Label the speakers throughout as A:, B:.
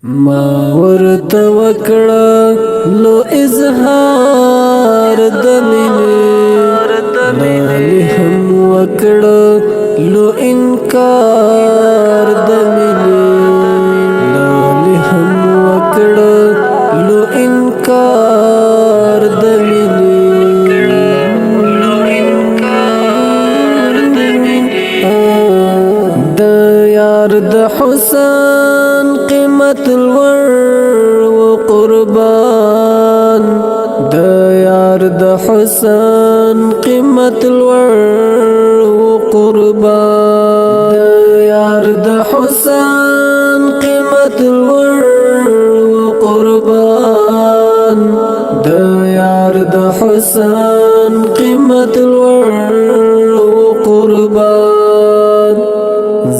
A: ما ورته وکړه لو اظهار د مینې لالي هم وکړه لو انکار د مینې لالي هم وکړه لو انکار د مینې د یار د حسن قیمت الور و قربان د یار د حسن قیمت الور و قربان د یار د حسن قیمت الور و قربان د یار د حسن قیمت الور و قربان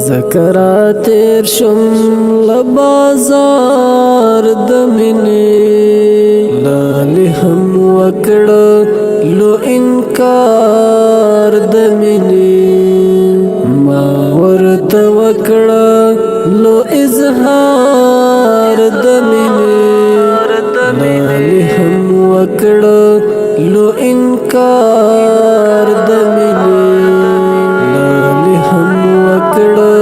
A: ذکرات ارشم لبازار د مینې لالي هم وکړه لو انکار د مینې ما ورته وکړه لو اظهار د مینې لالي هم وکړه لو انکار د مینې لالي هم وکړه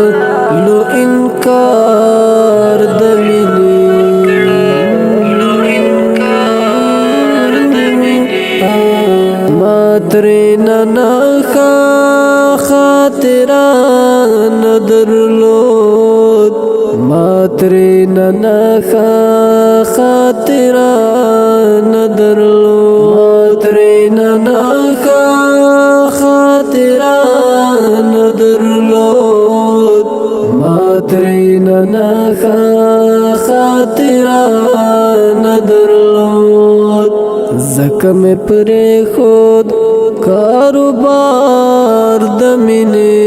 A: لو انکار د مینې ما ترېنه نخا خاطران درلود ما ترېنه نخا خاطران درلود ما ترېنه نخا خاطران درلود ما ترېنه نخا خاطران درلود زکه مې پرې خود کاروبار د مینې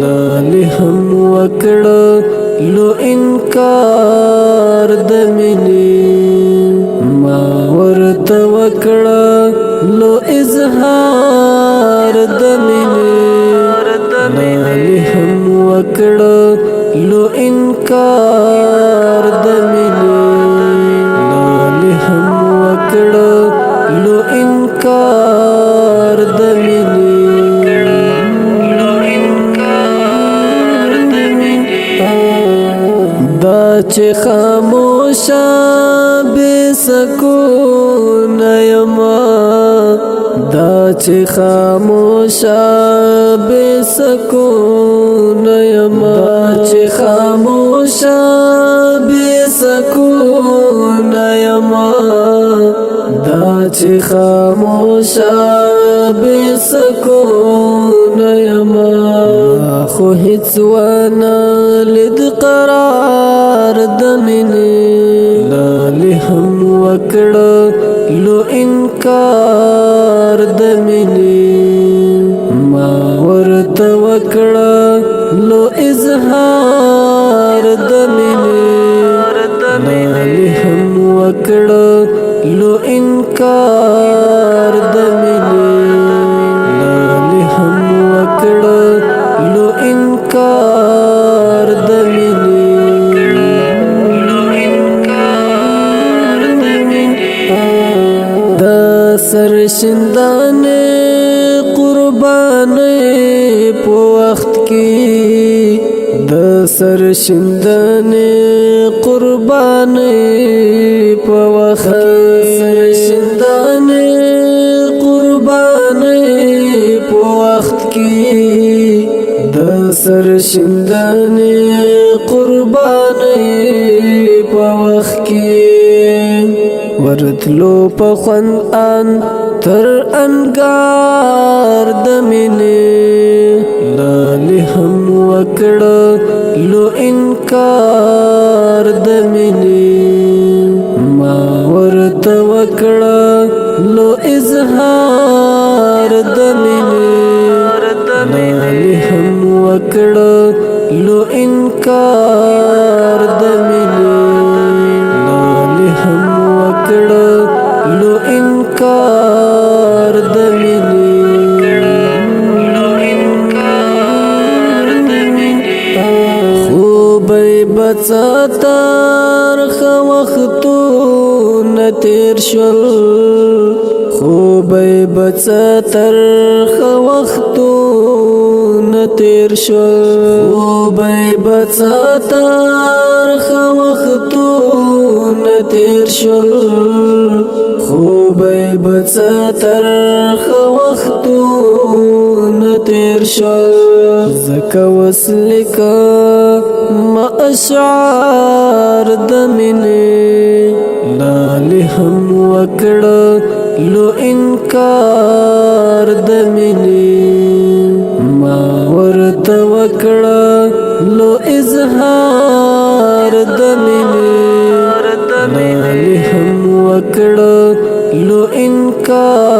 A: لالي هم وکړه لو انکار د مینې ما ورته وکړه لو اظهار د مینې لالي هم وکړه لو انکار د مینې لالي هم وکړه لو انکار د مینې دا چې خاموشه بے سکون یما دا چې خاموشه بے سکون یما دا چې خاموشه بے سکون یما دا چې خاموشه بے سکون یما خو هیڅ ونه لید قرار د مینې لالي هم وکړه لو انکار د مینې ما ورته وکړه لو اظهار د مینې لالي هم وکړه لو انکار د مینې لالي هم وکړه لو انکار د مینې د سرشندانې قربانې په وخت کې د سرشندانې قربانې په وخت سرشندانې قربانې په وخت کې د سرشندانې قربانې په وخت کې ورتلو په خوند ان تر انګار د مینې لالي هم وکړه لو انکار د مینې ما ورته وکړه لو اظهار د مینې لالي هم وکړه لو انکار د مینې لالي هم وکړه لو انکار د مینې خوب بچتا خو وختونه تیر شول خوبی بڅتر خو وختونه تیر شول خوبی بڅتر خو وختونه تیر شول خوبی بڅتر خو وختونه تیر شول زکه وسلکه ما اشعار د مینې لالی هم وکړه لو انکار د مینې ما ورته وکړه لو اظهار د مینې لالی هم وکړه لو انکار